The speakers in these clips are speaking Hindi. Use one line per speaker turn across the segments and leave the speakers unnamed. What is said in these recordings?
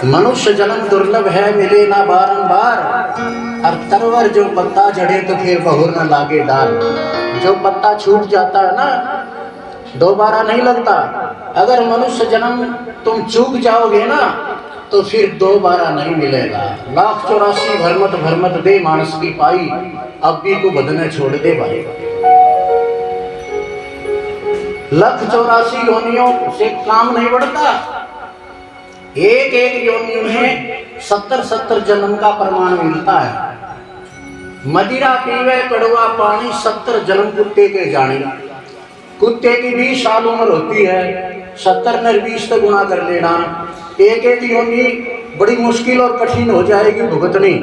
मनुष्य जन्म दुर्लभ है मिले ना बारंबार, और तरवर जो पत्ता जड़े तो फिर बहुर न लागे डाल। जो पत्ता छूट जाता है ना दोबारा नहीं लगता। अगर मनुष्य जन्म तुम चूक जाओगे ना तो फिर दोबारा नहीं मिलेगा। 1,84 भरमत भरमत दे मानस की पाई, अब भी को बदने छोड़ दे भाई। 1,84 योनियों से काम नहीं बढ़ता। एक एक योनि में 70 जन्म का प्रमाण मिलता है। मदिरा पीवे कड़वा पानी 70 जन्म कुत्ते के जाने। कुत्ते की 20 साल उम्र होती है, 70 ने 20 तक गुणा कर लेना। एक एक योनि बड़ी मुश्किल और कठिन हो जाएगी भुगतनी।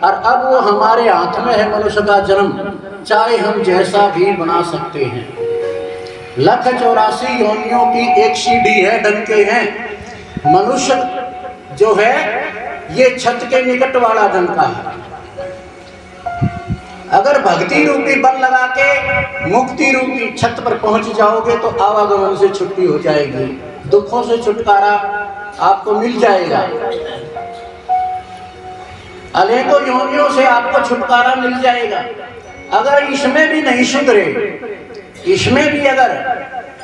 और अब वो हमारे हाथ में है मनुष्य का जन्म, चाहे हम जैसा भी बना सकते हैं। 1,84 योनियों की एक सीढ़ी है, डंके हैं। मनुष्य जो है ये छत के निकट वाला डंका है। अगर भक्ति रूपी बल लगा के मुक्ति रूपी छत पर पहुंच जाओगे तो आवागमन से छुट्टी हो जाएगी, दुखों से छुटकारा आपको मिल जाएगा। अनेकों योनियों से आपको छुटकारा मिल जाएगा। अगर इसमें भी नहीं सुधरे, इसमें भी अगर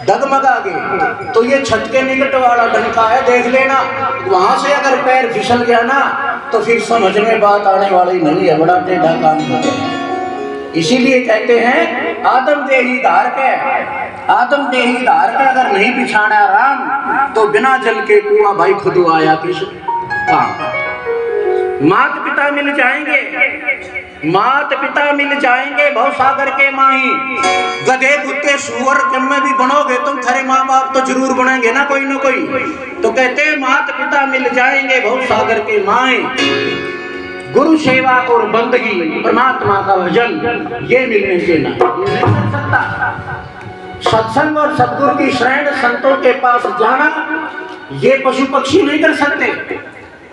डगमगा गए तो ये छत के निकट वाला डंका है, देख लेना। वहां से अगर पैर फिसल गया ना तो फिर समझ में बात आने वाली नहीं है, बड़ा टेढ़ा काम होता है। इसीलिए कहते हैं आदम देही धार के, आदम देही धार के अगर नहीं बिछाना राम तो बिना जल के कुआं भाई खुद आया किस काम। माता पिता मिल जाएंगे, माता पिता मिल जाएंगे भव सागर के माही। गधे कुत्ते सुअर में भी बनोगे तुम, थारे माँ बाप तो जरूर बनेंगे ना कोई ना कोई। तो कहते हैं माता पिता मिल जाएंगे भव सागर के माही। गुरु सेवा और बंदगी परमात्मा का भजन ये मिलने से ना ये नहीं कर सकता। सत्संग और सद्गुरु की शरण संतों के पास जाना ये पशु पक्षी नहीं कर सकते,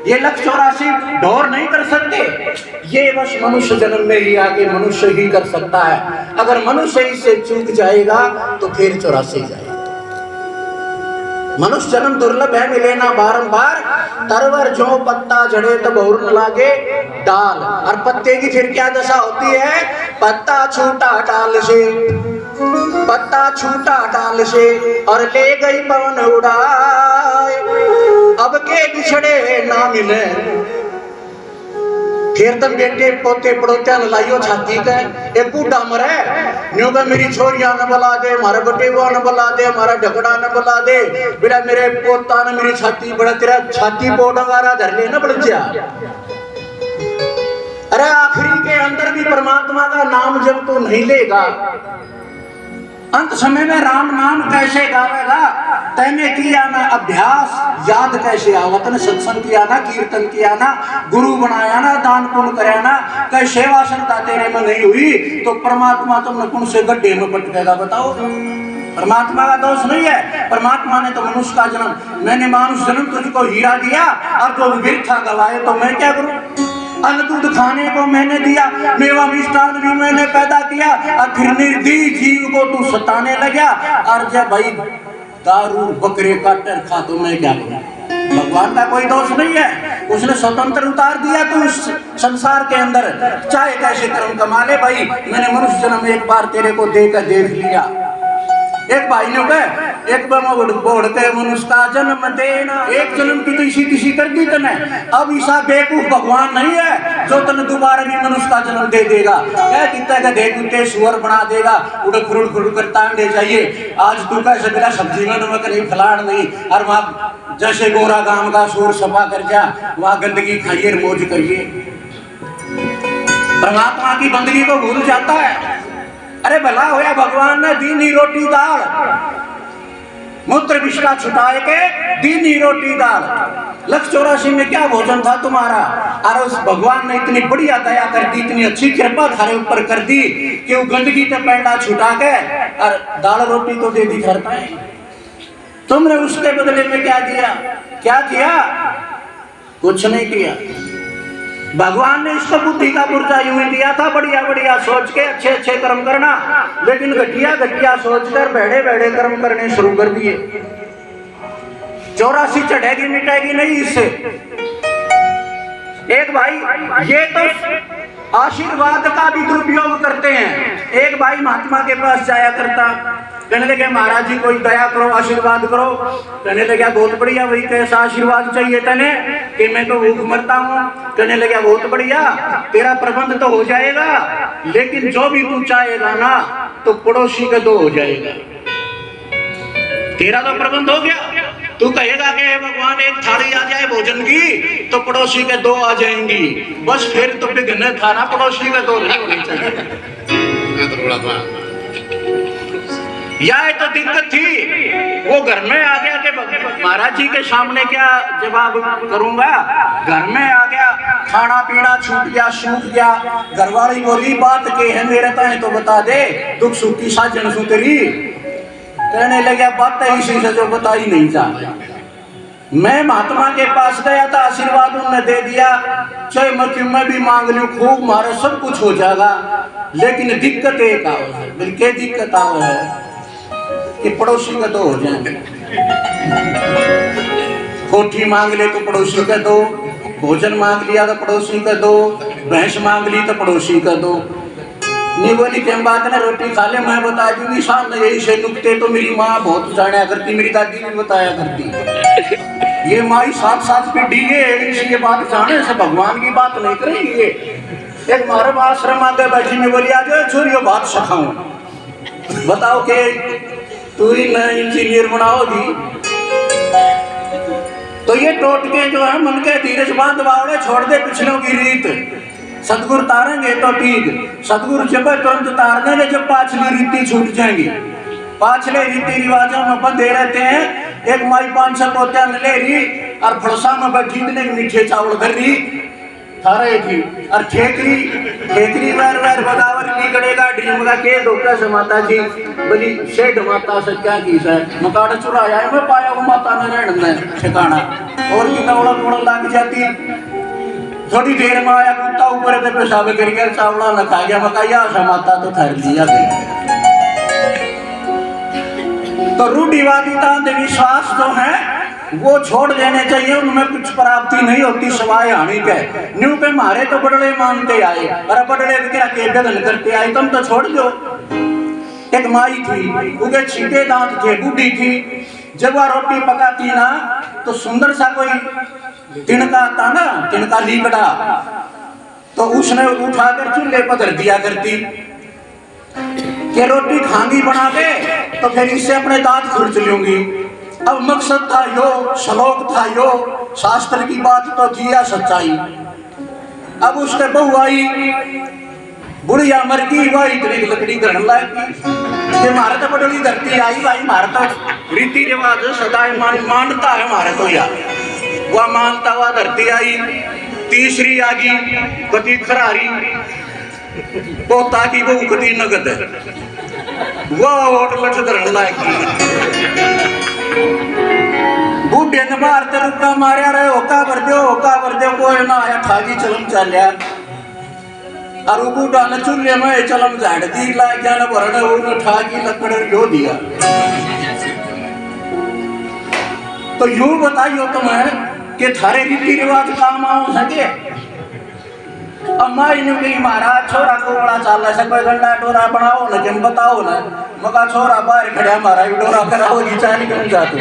ये 1,84 ढोर नहीं कर सकते। ये बस मनुष्य जन्म में ही आके मनुष्य ही कर सकता है। अगर मनुष्य इससे चूक जाएगा तो फिर 84 जाएगा। मनुष्य जन्म दुर्लभ है मिले ना बारंबार, तरवर जो पत्ता जड़े तब और न लागे डाल। और पत्ते की फिर क्या दशा होती है? पत्ता छूटा डाल से, पत्ता छूटा डाल से और ले गई पवन उड़ाए। अब के बिछड़े ना मिले, फिर तुम बेटे पोते पड़ोते लाइयो छाती का। एक बूढ़ा मरे न्यू का मेरी छोरिया न बुला दे, मारा बटेवा न बुला दे, मारा ढकड़ा न बुला दे, बेटा मेरे पोता ने मेरी छाती बड़ा, तेरा छाती पोटंगारा धर ले ना बढ़ जा। अरे आखिरी के अंदर भी परमात्मा का नाम जब तो नहीं लेगा, अंत समय में राम नाम कैसे गावेगा? तैने किया ना अभ्यास, याद कैसे आवत न, सत्संग किया ना, कीर्तन किया ना, गुरु बनाया ना, दान पुण्य कराया ना, कई सेवा श्रद्धा तेरे में नहीं हुई तो परमात्मा तुमने कौन से गड्ढे में पटकेगा बताओ? परमात्मा का दोष नहीं है। परमात्मा ने तो मनुष्य का जन्म, मैंने मानुष जन्म तुझको हीरा दिया और जो व्यर्थ गवाए तो मैं क्या करूं? अन्न दूध खाने को मैंने दिया, मेवा मिष्ठान भी मैंने पैदा किया, और फिर निर्दयी जीव को तू सताने लगा। और जब भाई दारू बकरे काटर खा तो मैं क्या करूं? भगवान का कोई दोष नहीं है, उसने स्वतंत्र उतार दिया तू इस संसार के अंदर, चाहे कैसे कर्म कमा ले। भाई मैंने मनुष्य जन्म एक बार तेरे को देकर देख लिया। एक भाई ने कहा एक बोड़ के मनुष्य का जन्म देना, एक जन्म की तो इसी किसी कर दी तने। अब ईसा बेवकूफ भगवान नहीं है जो तने दोबारा भी मनुष्य का जन्म दे देगा। क्या कितना का दे कुत्ते सुअर बना देगा, उड़े खुरुड़ खुरुड़ कर तांडे चाहिए। आज तू कैसे बिना सब्जी में नमक नहीं, फलाड़ नहीं, और वहां जैसे गोरा गांव का शोर सफा कर जा, वहां गंदगी खाइए मौज करिए। परमात्मा की बंदगी को भूल जाता है। अरे भला होया भगवान ने दीनी रोटी दाल, मूत्र विश्रा छुटाए के दीनी रोटी दाल। 1,84 में क्या भोजन था तुम्हारा? और उस भगवान ने इतनी बढ़िया दया कर दी, इतनी अच्छी कृपा थारे ऊपर कर दी कि वो गंदगी का पैंडा छुटा के और दाल रोटी तो दे दी करता है। तुमने उसके बदले में क्या दिया? क्या किया? कुछ नहीं किया। भगवान ने इसको बुद्धि का पुर्जा यूं ही दिया था, बढ़िया बढ़िया सोच के अच्छे अच्छे कर्म करना, लेकिन घटिया घटिया सोचकर बड़े बड़े कर्म करने शुरू कर दिए। 84 चढ़ेगी मिटेगी नहीं इससे। एक भाई ये तो आशीर्वाद का भी दुरुपयोग करते हैं। एक भाई महात्मा के पास जाया करता, कहने लगे महाराज जी कोई दया करो, आशीर्वाद करो। कहने लगे बहुत बढ़िया, वही कैसा आशीर्वाद चाहिए तने? कि मैं तो भूख मरता हूँ। कहने लगे बहुत बढ़िया, तेरा प्रबंध तो हो जाएगा, लेकिन जो भी तू चाहेगा ना तो पड़ोसी के दो हो जाएगा। तेरा तो प्रबंध हो गया, तू कहेगा कि भगवान एक थाली आ जाए भोजन की तो पड़ोसी के दो आ जाएंगी, बस फिर तो बिघने था ना, पड़ोसी के दो नहीं होनी चाहिए। यह तो दिक्कत थी। वो घर में आ गया कि महाराज जी के सामने क्या जवाब करूंगा। घर में आ गया, खाना पीना छूट गया, सूख गया। घरवाली बोली बात के है मेरे ताए तो बता दे, दुख सुख की साजन सुतरी। कहने लगे बात इसी से जो बताई नहीं जा। मैं महात्मा के पास गया था, आशीर्वाद उन्होंने दे दिया, चाहे मैं भी मांग लूं खूब, मारे सब कुछ हो जाएगा, लेकिन दिक्कत एक आओ है। क्या दिक्कत आओ है कि पड़ोसी का दो हो जाएंगे। कोठी मांग ले तो पड़ोसी का दो, भोजन मांग लिया तो पड़ोसी का दो, भैंस मांग ली तो पड़ोसी का दो। नहीं बोली क्या बात ना, रोटी खा ले मैं बता दूंगी सामने। यही से नुकते तो मेरी माँ बहुत जाना करती, मेरी दादी भी बताया करती। ये माई साथ साथ पीढ़ी है, ये बात जाने से भगवान की बात नहीं करेगी। ये एक मारे आश्रम आगे बैठी में बोली आज छोरी बात सिखाऊं, बताओ के तू ही न इंजीनियर बनाओगी। तो ये टोटके जो है मन के धीरज बांध बावड़े छोड़ दे पिछलों की रीत। सतगुरु तारेंगे तो ठीक, सतगुरु जब तुरंत तारने ले, जब पाछली रीति छूट जाएंगी। पाछले रीति रिवाजों में बंधे रहते हैं। एक माई 500 पोत्या ले रही और फड़सा में बैठी इतने मीठे चावल धर रही थारे थी और ठेकरी वैर वैर बगावर निकलेगा ड्रीम का के डॉक्टर से माता जी बोली शेठ माता से क्या की है मकाड़ चुराया है, मैं पाया वो माता ने रहने ठिकाना और की कवड़ा कोड़ा लग जाती। थोड़ी देर में आया कुत्ता ऊपर से पेशाब कर गया, चावला न खा गया, मकाया माता तो ठहर दिया गई। तो रूढ़िवादिता अंधविश्वास जो है वो छोड़ देने चाहिए, उनमें कुछ प्राप्ति नहीं होती सवाए हानि के। न्यू पे मारे तो बड़े मानते आए और बड़े के गदन करते आए, तुम तो छोड़ दो। एक माई थी, उनके छीटे दांत थे, बूढ़ी थी। जब वह रोटी पकाती ना तो सुंदर सा कोई तिनका आता ना, तिनका लीकड़ा, तो उसने उठाकर चूल्हे पर धर दिया करती कि रोटी खांगी बना के तो फिर इससे अपने दांत खुरच लूंगी। अब मकसद था यो, श्लोक था यो, शास्त्र की बात तो थी या सच्चाई। अब उसके बहू आई, बुढ़िया मर गई, वह इतनी लकड़ी धरन लायक मारे तो बड़ी धरती आई भाई, मारे तो रीति रिवाज सदाई मानता है हमारे तो यार, वह मानता हुआ धरती आई। तीसरी आ गई कति खरारी, पोता की बहू कति नगद है, वह होटल धरन लायक बूढ़े ने मारते रुका मारिया रहे, होका भर दो कोई ना आया, ठागी चलम चलिया और बूढ़ा ने चूल्हे में चलम झाड़ दी, लाग गया न भरने वो ठागी लकड़ लो दिया। तो यूं बताइयो तुम्हें कि थारे रीति रिवाज काम आओ सके। अब माई ने कही महाराज छोरा को बड़ा चाल ऐसा कोई गंडा डोरा बनाओ ना, जम बताओ ना। मका छोरा बाहर खड़ा मारा डोरा कराओ जी, चाली क्यों जाते।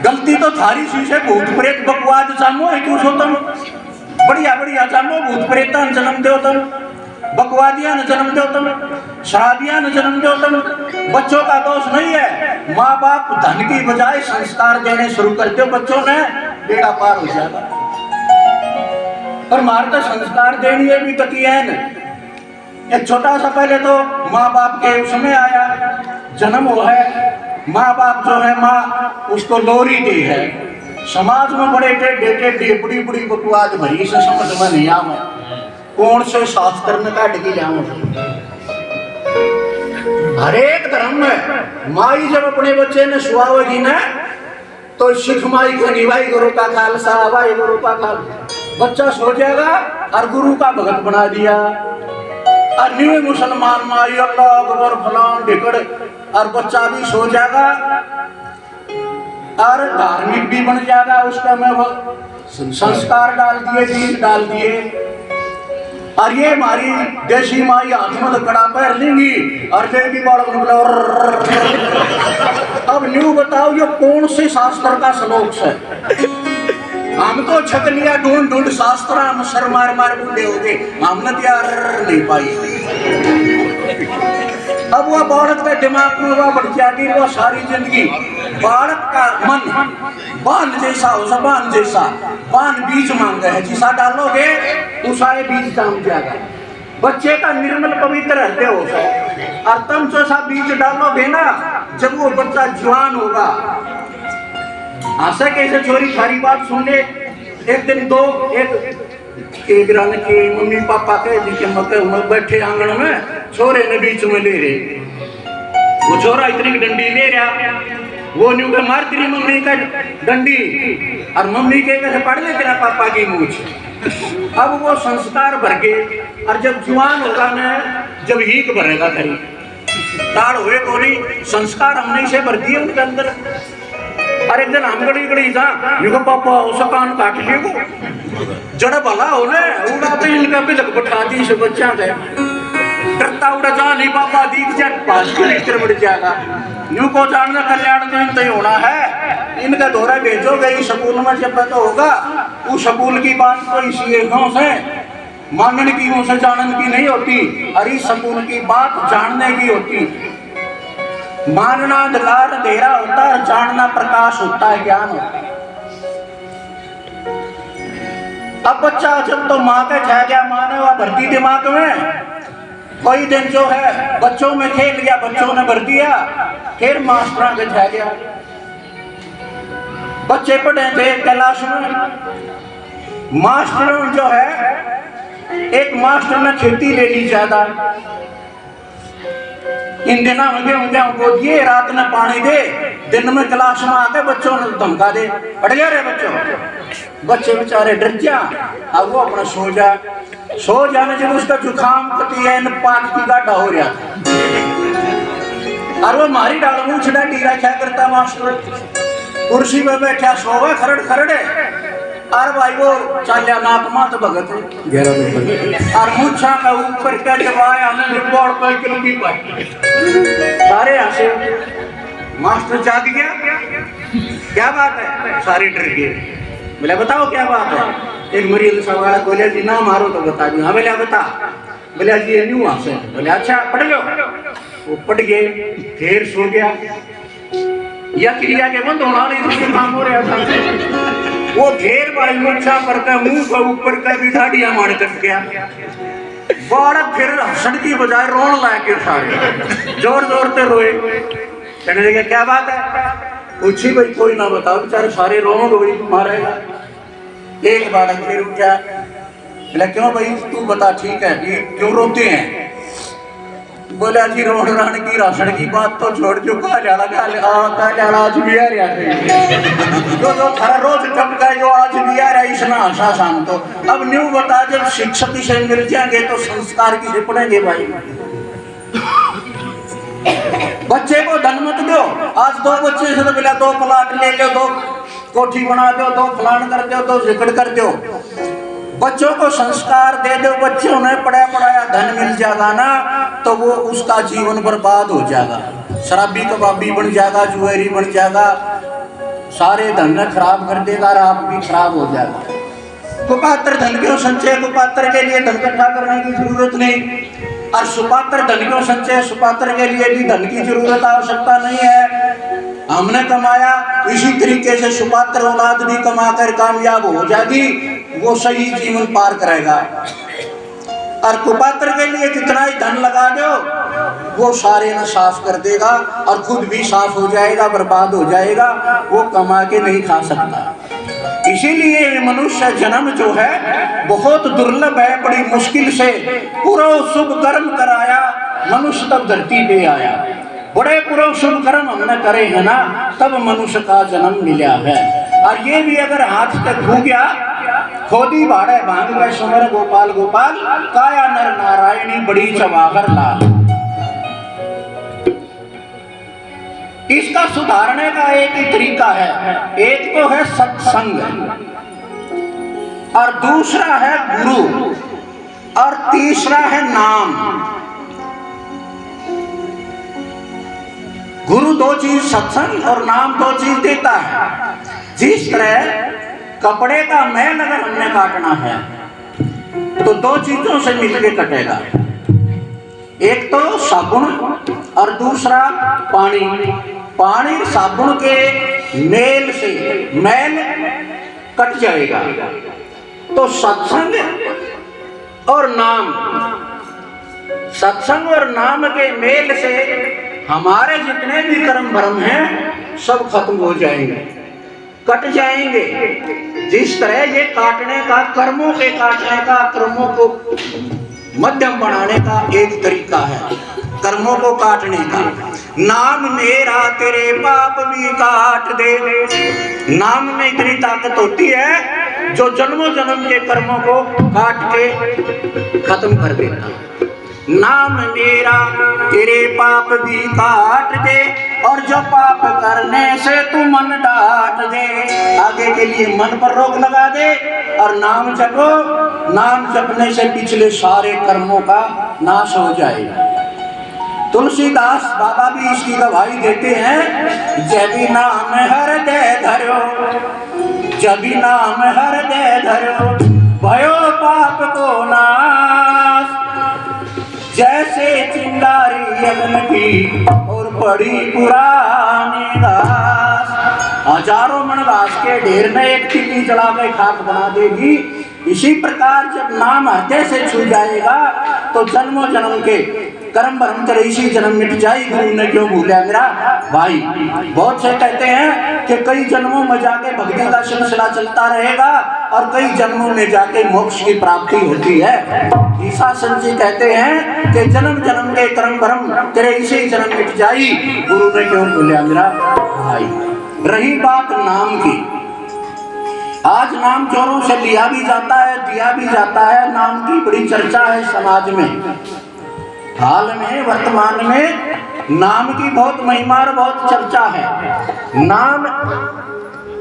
गलती तो थारी शीशे भूत प्रेत बकवाद चामो है क्यों सो तुम, बढ़िया बढ़िया चामो भूत प्रेता जन्म दो तुम, बकवादिया न जन्म दो तुम, शराबिया न जन्म दो तुम। बच्चों का दोष नहीं है, माँ बाप धन की बजाय संस्कार देने शुरू कर दो बच्चों ने, बेड़ा पार हो जाएगा। और मारता संस्कार देनी है भी तकी है न। एक छोटा सा पहले तो माँ बाप के उसमें आया जन्म हो है, माँ बाप जो है माँ उसको लोरी दी है। समाज में बड़े टेढ़े बड़ी बड़ी बकवाद भरी से समझ में नहीं आवे, कौन से शास्त्र में काट के लाऊं। हर एक धर्म में माई जब अपने बच्चे ने सुहावेगी ना तो सिख माई को निभाई गुरु का खालसा, भाई गुरु का खालसा। बच्चा सो जाएगा और गुरु का भगत बना दिया। और न्यू मुसलमान माई अल्लाह अकबर फलान ढिकड़, और बच्चा भी सो जाएगा और धार्मिक भी बन जाएगा उसका में वो। संस्कार डाल दिए, बीज डाल दिए, और ये हमारी देशी माई हाथ में कड़ा पैर लेंगी और देगी बालक अब न्यू बताओ ये कौन से शास्त्र का श्लोक है? हम तो छक लिया ढूंढ ढूंढ शास्त्र, हम सर मार मार बूढ़े हो गए, हमने तैयार नहीं पाई। अब वह बालक के दिमाग में वह बढ़ जाती, वह सारी जिंदगी बालक का मन बांध जैसा हो, बांध जैसा बांध बीज मांग है, जिसा डालोगे उसा बीज जाम जाएगा। बच्चे का निर्मल पवित्र हृदय हो और तुम जो सा बीज डालोगे ना, जब वो बच्चा जवान होगा, आशा कैसे चोरी सारी बात सुन ले। एक दिन दो एक रन के मम्मी पापा के बैठे आंगन में, छोरे ने बीच में ले रहे, वो छोरा इतनी डंडी ले रहा, वो न्यू के मार तेरी मम्मी का डंडी, और मम्मी के कैसे पढ़ ले तेरा पापा की मूछ। अब वो संस्कार भर के, और जब जवान होगा ना, जब हीक भरेगा खरी ताड़ हुए कोरी संस्कार हमने से भर दिए उनके अंदर। अरे एक दिन हम गड़ी जा पापा उस कान काट लियो जड़ा भला हो ना, उड़ाते इनका बिलक बैठा दी से बच्चा थे डरता उड़ा जा नहीं पापा दीख जा पास के बढ़ जाएगा। न्यू को जानना कल्याण तो इन तय होना है, इनका दौरा भेजोगे स्कूल में जब तो होगा। उस स्कूल की बात तो इसी गाँव से मानने की हो से जानने की नहीं होती, और इस स्कूल की बात जानने की होती। मानना अंधकार अंधेरा होता है, जानना प्रकाश होता है, ज्ञान होता है। अब बच्चा जब तो माँ के छह गया, माँ ने वह भर्ती दिमाग में, कोई दिन जो है बच्चों में खेल लिया, बच्चों ने भर दिया, फिर मास्टर के छह गया। बच्चे पढ़े थे क्लास में, मास्टर जो है एक मास्टर ने खेती ले ली ज्यादा, इन दिनों में गेहूं बो दिए, रात में पानी दे, दिन में क्लास में आके बच्चों ने धमका दे, पढ़ गया रे बच्चों। बच्चे बेचारे डर जा, अब वो अपना सो जाने जब उसका जुकाम कटी है, पाक की गाढ़ा हो रहा, और वो मारी डाल मुँह छड़ा डीरा क्या करता मास्टर, कुर्सी में बैठा सोवा खरड़ खरड़े, और भाई वो चाल्या नाक मात भगत और मुच्छा का ऊपर क्या जब आया ना रिपोर्ट पर की पाई सारे हंसे। मास्टर जाग गया, क्या बात है? सारे डर गए। बोले बताओ क्या बात है? एक मरीज सवाल बोले जी ना मारो तो बता दी। हाँ बोले बता। बोले जी ये न्यू हंसे। बोले अच्छा पढ़ लो। वो पढ़ गए, फिर सो गया, या क्रिया के बंद होना नहीं काम हो रहा था। वो घेर भाई मुच्छा पर का मुंह का ऊपर का भी दाढ़ियां मार कट गया, बालक फिर सड़की बजाय रोन लाए के सारे जोर जोर से रोए। कहने लगे क्या बात है? पूछी भाई कोई ना बताओ, बेचारे सारे रोन भाई मारेगा। एक बालक फिर उठा, बोला क्यों भाई तू बता ठीक है, क्यों रोते हैं? बोला जी रोड रान की राशन की बात तो छोड़ चुका, आज भी आ रहा जो थारा रोज टपका जो आज भी आ रहा है इसना आशा शाम। तो अब न्यू बता, जब शिक्षक से मिल जाएंगे तो संस्कार किसे पढ़ेंगे भाई? बच्चे को धन मत दो। आज दो बच्चे से तो बोला दो प्लाट ले लो, दो कोठी बना दो, दो फलान कर दो, दो जिकड़ कर दो। बच्चों को संस्कार दे दो, बच्चे उन्हें पढ़ाया पढ़ाया धन मिल जाएगा ना, तो वो उसका जीवन बर्बाद हो जाएगा, शराबी कबाबी बन जाएगा, जुएरी बन जाएगा, सारे धन खराब कर देगा और आप भी खराब हो जाएगा। कुपात्र धन क्यों संचय? कुपात्र के लिए धन इकट्ठा करने की जरूरत नहीं, और सुपात्र धन क्यों संचय? सुपात्र के लिए भी धन की जरूरत आवश्यकता नहीं है। हमने कमाया, इसी तरीके से सुपात्र औलाद भी कमाकर कामयाब हो जाएगी, वो सही जीवन पार करेगा। और कुपात्र के लिए कितना ही धन लगा दो, वो सारे ना साफ कर देगा और खुद भी साफ हो जाएगा, बर्बाद हो जाएगा, वो कमा के नहीं खा सकता। इसीलिए मनुष्य जन्म जो है बहुत दुर्लभ है, बड़ी मुश्किल से पूरा शुभ कर्म कराया मनुष्य तब धरती पे आया। बड़े पूरा शुभ कर्म हमने करे है ना, तब मनुष्य का जन्म मिला है। और ये भी अगर हाथ तक खो गया, खोदी भाड़े भांग गए सुमर गोपाल गोपाल, काया नर नारायणी बड़ी चवागर लाल। इसका सुधारने का एक ही तरीका है, एक तो है सत्संग। और दूसरा है गुरु और तीसरा है नाम। गुरु दो चीज, सत्संग और नाम दो चीज देता है। जिस तरह कपड़े का मैल अगर हमने काटना है तो दो चीजों से मिलके कटेगा, एक तो साबुन और दूसरा पानी। पानी साबुन के मेल से मैल कट जाएगा। तो सत्संग और नाम, सत्संग और नाम के मेल से हमारे जितने भी कर्म भरम हैं सब खत्म हो जाएंगे, कट जाएंगे। जिस तरह ये काटने का, कर्मों के काटने का, कर्मों को मध्यम बनाने का एक तरीका है, कर्मों को काटने का। नाम मेरा तेरे पाप भी काट दे। नाम में इतनी ताकत होती है जो जन्मों जन्म के कर्मों को काट के खत्म कर देता है। नाम मेरा तेरे पाप भी काट दे, और जो पाप करने से तू मन डांट दे। आगे के लिए मन पर रोक लगा दे और नाम जपो। नाम जपने से पिछले सारे कर्मों का नाश हो जाएगा। तुलसीदास बाबा भी इसकी गवाही देते हैं, जबी नाम हृदय धरो, जबी नाम हृदय धरो, भयो पाप को नाश। जैसे चिंगारी अग्नि की और बड़ी पुरानी घास, हजारों मन घास के ढेर में एक तिल्ली जला के खाक बना देगी। इसी प्रकार जब नाम हृदय से छू जाएगा तो जन्मों जन्म के कर्म भरम तेरे इसी जन्म मिट जाए। गुरु ने क्यों भूला मेरा भाई। बहुत से कहते हैं कि कई जन्मों में जाके भक्ति का सिलसिला चलता रहेगा और कई जन्मों में जाके मोक्ष की प्राप्ति होती है। ईसा संत जी कहते हैं कि जन्म जन्म के कर्म भरम तेरे इसी जन्म मिट जाई। गुरु ने क्यों भूला मेरा भाई। रही बात नाम की, आज नाम जोरों से लिया भी जाता है, दिया भी जाता है। नाम की बड़ी चर्चा है समाज में। हाल में वर्तमान में नाम की बहुत महिमा और बहुत चर्चा है। नाम,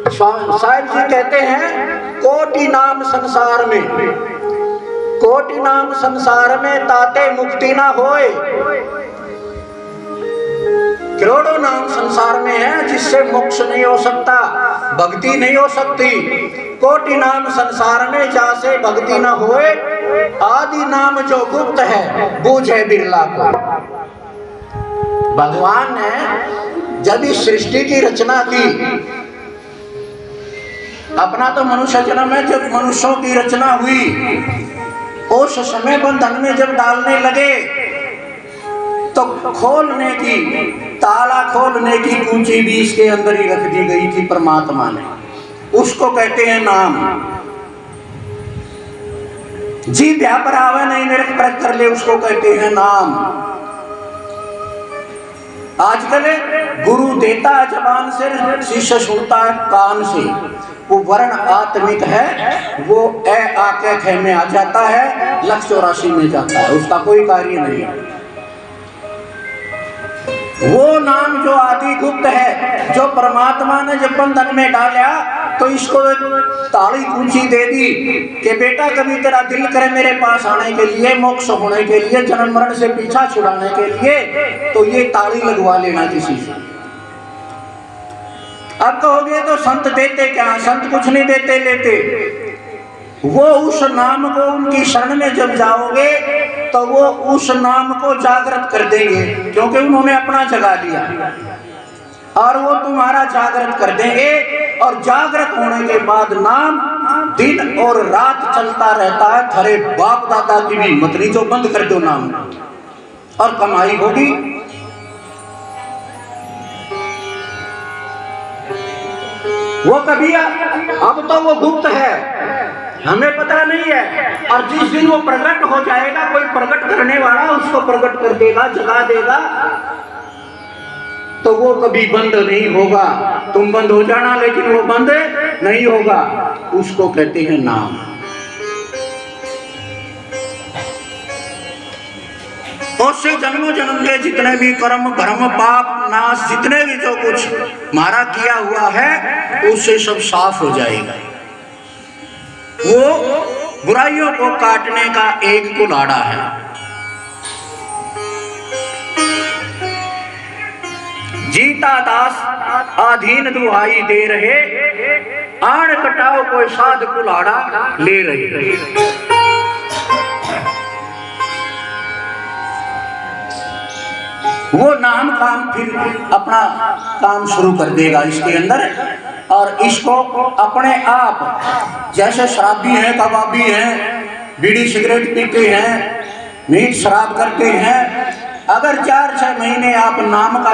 साहिब जी कहते हैं, कोटि नाम संसार में, कोटि नाम संसार में ताते मुक्ति ना होए। करोड़ों नाम संसार में है जिससे मोक्ष नहीं हो सकता, भक्ति नहीं हो सकती। कोटि नाम संसार में जासे भक्ति न होए, आदि नाम जो गुप्त है बूझे बिरला को। भगवान ने जब इस सृष्टि की रचना की, अपना तो मनुष्य जन्म है, जब मनुष्यों की रचना हुई उस समय बंधन में जब डालने लगे तो खोलने की, ताला खोलने की कुंजी भी इसके अंदर ही रख दी गई थी परमात्मा ने। उसको कहते हैं नाम। जी व्यापर आवे नहीं मेरे परख कर ले, उसको कहते हैं नाम। आजकल गुरु देता है जबान से, शिष्य सुनता है कान से। वो वर्ण आत्मिक है, वो ए आके खे में आ जाता है, लक्ष्य 84 में जाता है, उसका कोई कार्य नहीं है। वो नाम जो आदि गुप्त है, जो परमात्मा ने जब बंधन में डाला तो इसको ताली कुंजी दे दी कि बेटा कभी तेरा दिल करे मेरे पास आने के लिए, मोक्ष होने के लिए, जन्म मरण से पीछा छुड़ाने के लिए, तो ये ताली लगवा लेना किसी से। अब कहोगे तो संत देते क्या? संत कुछ नहीं देते लेते। वो उस नाम को, उनकी शरण में जब जाओगे तो वो उस नाम को जागृत कर देंगे, क्योंकि उन्होंने अपना जगा दिया, और वो तुम्हारा जागृत कर देंगे। और जागृत होने के बाद नाम दिन और रात चलता रहता है। थारे बाप दादा की भी हिम्मत नहीं जो बंद कर दो नाम, और कमाई होगी। वो कभी, अब तो वो गुप्त है, हमें पता नहीं है। और जिस दिन वो प्रकट हो जाएगा, कोई प्रकट करने वाला उसको प्रकट कर देगा, जगा देगा, तो वो कभी बंद नहीं होगा। तुम बंद हो जाना लेकिन वो बंद नहीं होगा। उसको कहते हैं नाम। उससे जन्मों जन्म के जितने भी कर्म भ्रम पाप नाश, जितने भी जो कुछ हमारा किया हुआ है, उससे सब साफ हो जाएगा। वो बुराइयों को काटने का एक कुल्हाड़ा है। जीता दास आधीन दुहाई दे रहे, आण कटाओ कोई साध कुल्हाड़ा ले रहे। वो नाम काम फिर अपना काम शुरू कर देगा इसके अंदर, और इसको अपने आप, जैसे शराबी हैं, कबाबी हैं, बीड़ी सिगरेट पीते हैं, मीट शराब करते हैं, अगर 4-6 महीने आप नाम का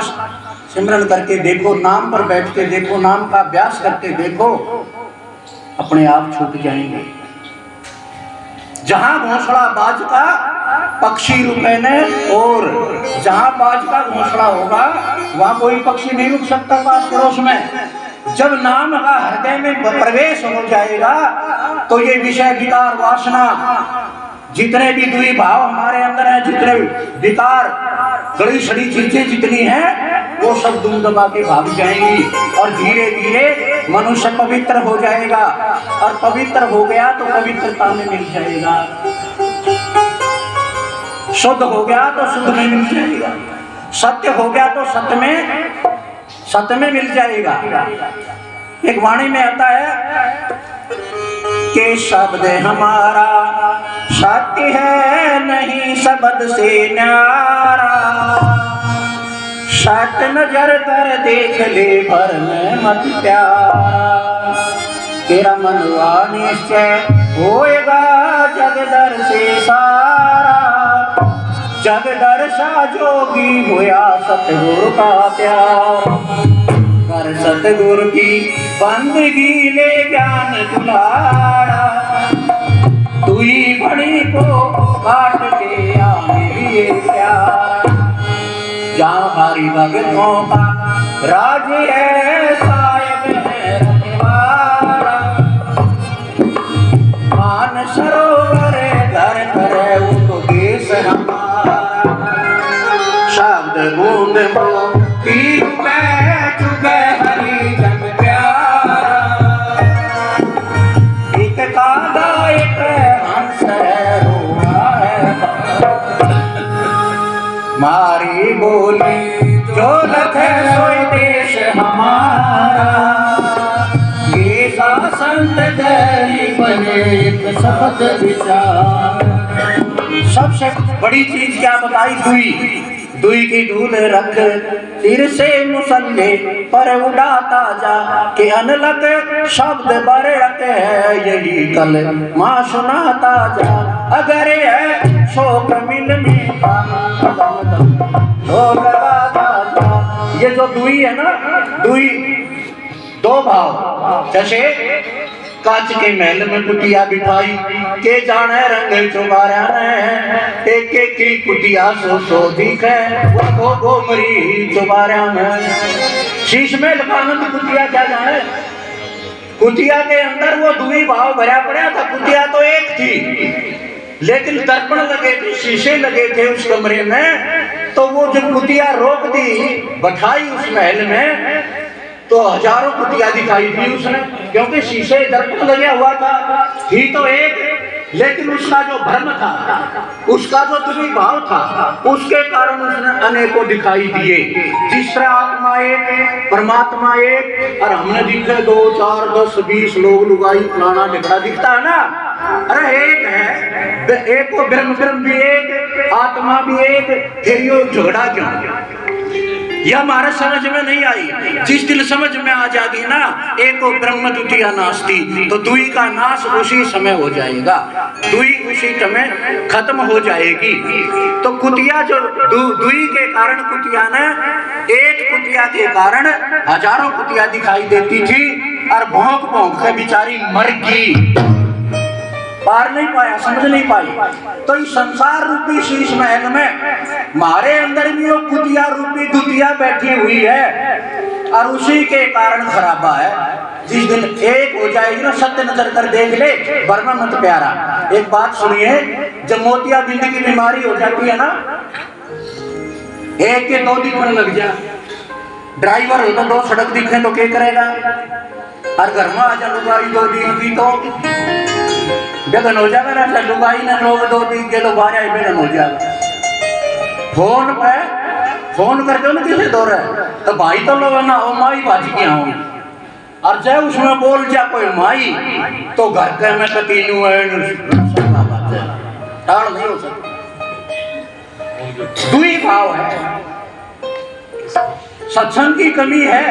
सिमरन करके देखो, नाम पर बैठ के देखो, नाम का अभ्यास करके देखो, अपने आप छूट जाएंगे। जहां घोंसला बाज का पक्षी रुके ने, और जहां बाज का घोंसला होगा वहां कोई पक्षी नहीं रुक सकता पास पड़ोस में। जब नाम का हृदय में प्रवेश हो जाएगा तो ये विषय विकार वासना, जितने भी दुई भाव हमारे अंदर हैं, जितने विकार गड़ी सड़ी चीजें जितनी हैं, वो सब दुम दबा के भाग जाएंगी, और धीरे धीरे मनुष्य पवित्र हो जाएगा। और पवित्र हो गया तो पवित्रता में मिल जाएगा, शुद्ध हो गया तो शुद्ध में मिल जाएगा, सत्य हो गया तो सत्य में मिल जाएगा। एक वाणी में आता है कि शब्द हमारा सत्य है नहीं शब्द से न्यारा, सत्य नजर कर देख ले भर में मत प्यारा, तेरा मनवा निश्चय होएगा जगदर से सारा, जगदर सा जोगी होया सतगुरु का प्यार, कर सतगुरु की बंदगी ले ज्ञान दुलारा, तू ही बड़ी को काट के आने लिए प्यार, जहाँ हरि भगतों का राज है साहिब है रखवारा, मान सरोवर घर करे उपदेश हमारा, शब्द बूंद मोती में चुके हरि जन प्यारा, एक कागा एक हंस है रोआ है, मारी बोली जो लखे सोई देश हमारा, ये संत गरीब बने एक शब्द विचार। सबसे बड़ी चीज क्या बताई? दुई की धूल रख सिर से मुसल्ले पर उड़ाता जा, के अनलक शब्द बरत है यही कल माँ सुनाता जा, अगर है शोक मिलने का तो लगाता जा। ये जो दुई है ना, दुई दो भाव, जैसे कांच के महल में कुटिया बिठाई, के जाने रंग चुबारा ने, एक एक की कुटिया सो दिखे, वो गो मरी चुबारा में, शीश में लखानंद कुटिया क्या जाने, कुटिया के अंदर वो दुई भाव भरा पड़ा था। कुटिया तो एक थी, लेकिन दर्पण लगे थे, शीशे लगे थे उस कमरे में, तो वो जब कुटिया रोक दी बैठाई उस महल में, तो हजारों कुटिया दिखाई दी उसने, क्योंकि शीशे दर्पण लगा हुआ था। थी तो एक, लेकिन उसका जो भ्रम था, उसका जो दुर्भाव था, उसके कारण उसने अनेकों दिखाई दिए। जिस तरह आत्मा एक, परमात्मा एक, और हमने दिखे 2, 4, 10, 20 लोग लुगाई फलाना ढिकड़ा दिखता है ना, अरे एक है, एक को ब्रह्म भी एक, आत्मा भी एक, फिर ये झगड़ा क्यों? यह हमारे समझ में नहीं आई। जिस दिन समझ में आ जाएगी ना, एको ब्रह्म द्वितीया नास्ति, तो दुई का नाश उसी समय हो जाएगा, दुई उसी समय खत्म हो जाएगी। तो कुतिया जो दुई के कारण कुतिया ने, एक कुतिया के कारण हजारों कुतिया दिखाई देती थी, और भौंक भौंक के बेचारी मर गई, पार नहीं पाया, समझ नहीं पाई। तो इस संसार रूपी शीश महल में हमारे अंदर भी वो कुतिया रूपी दुतिया बैठी हुई है, और उसी के कारण खराबा है। जिस दिन एक हो जाएगी ना, सत्य नजर कर देख ले, वरना मत प्यारा। एक बात सुनिए, जब मोतियाबिंद की बीमारी हो जाती है ना, एक के 2 दिखने लग जा, ड्राइवर हो तो 2 सड़क दिखे तो क्या करेगा, और घर में आ जा लुगाई 2 दिन की तो बेगन हो जाएगा ना, लुगाई ने लोग 2-3 किलो बारह ही बेगन हो जाएगा। फोन पे फोन करके ना किसे दो रहे तो भाई तो लोग ना ओ माई बाजी की आऊँ, और जब उसमें बोल जा कोई माई तो घर के में तो तीनों है टाल नहीं हो सकता। दुई भाव है, सत्संग की कमी है।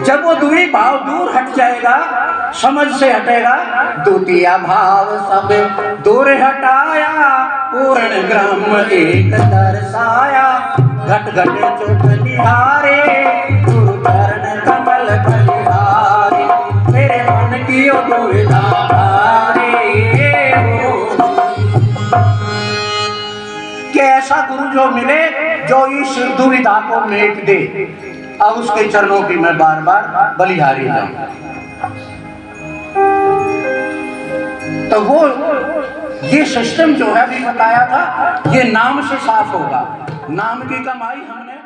जब वो दुई भाव दूर हट जाएगा, समझ से हटेगा, द्वितीय भाव सब दूर हटाया, पूर्ण ब्रह्म एक दर्शाया, घट घट चुप निहारे, गुरु चरण कमल बलिहारी, मेरे मन की ओ दुविधा हारे। कि ऐसा गुरु जो मिले जो इस दुविधा को मेट दे, अब उसके चरणों की मैं बार बार बलिहारी जाऊं। तो वो ये सिस्टम जो है अभी बताया था, ये नाम से साफ होगा। नाम की कमाई हमने